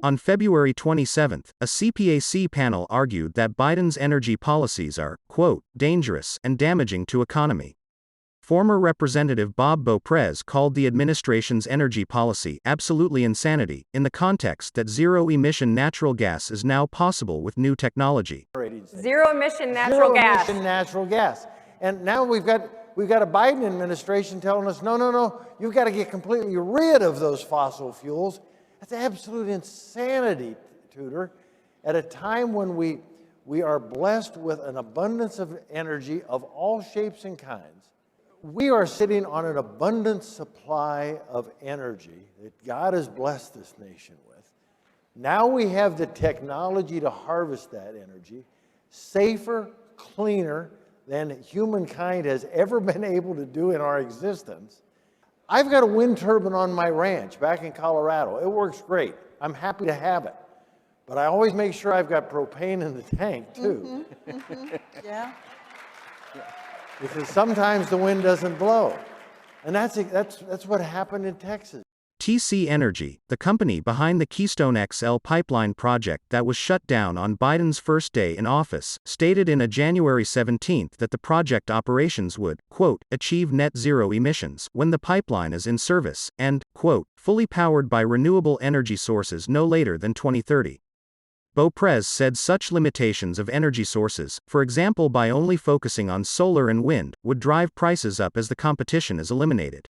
On February 27, a CPAC panel argued that Biden's energy policies are, quote, dangerous and damaging to economy. Former Representative Bob Beauprez called the administration's energy policy absolutely insanity, in the context that zero-emission natural gas is now possible with new technology. Zero-emission natural gas. Zero-emission natural gas. And now we've got a Biden administration telling us, no, you've got to get completely rid of those fossil fuels. That's absolute insanity, Tudor. At a time when we are blessed with an abundance of energy of all shapes and kinds, we are sitting on an abundant supply of energy that God has blessed this nation with. Now we have the technology to harvest that energy, safer, cleaner than humankind has ever been able to do in our existence. I've got a wind turbine on my ranch back in Colorado. It works great. I'm happy to have it. But I always make sure I've got propane in the tank, too. Yeah. Because sometimes the wind doesn't blow. And that's what happened in Texas. TC Energy, the company behind the Keystone XL pipeline project that was shut down on Biden's first day in office, stated in a January 17 that the project operations would, quote, achieve net zero emissions when the pipeline is in service and, quote, fully powered by renewable energy sources no later than 2030. Beauprez said such limitations of energy sources, for example by only focusing on solar and wind, would drive prices up as the competition is eliminated.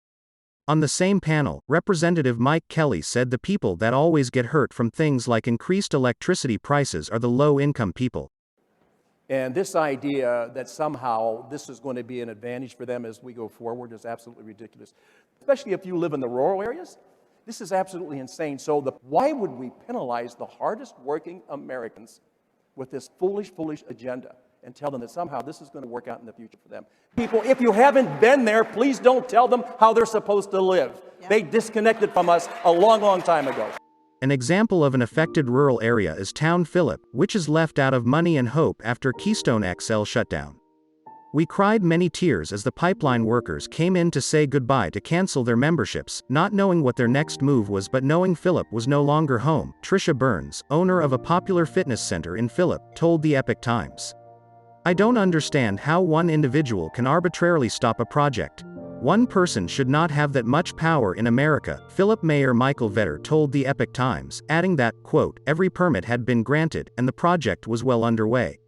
On the same panel, Representative Mike Kelly said the people that always get hurt from things like increased electricity prices are the low-income people. And this idea that somehow this is going to be an advantage for them as we go forward is absolutely ridiculous, especially if you live in the rural areas. This is absolutely insane. So why would we penalize the hardest working Americans with this foolish agenda and tell them that somehow this is going to work out in the future for them? People, if you haven't been there, please don't tell them how they're supposed to live. Yeah. They disconnected from us a long time ago. An example of an affected rural area is Town Phillip, which is left out of money and hope after Keystone XL shutdown. We cried many tears as the pipeline workers came in to say goodbye to cancel their memberships, not knowing what their next move was but knowing Phillip was no longer home. Tricia Burns, owner of a popular fitness center in Phillip, told the Epoch Times. I don't understand how one individual can arbitrarily stop a project. One person should not have that much power in America, Phillip Mayor Michael Vetter told the Epoch Times, adding that, quote, every permit had been granted and the project was well underway.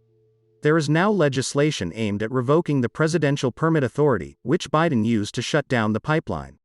There is now legislation aimed at revoking the presidential permit authority, which Biden used to shut down the pipeline.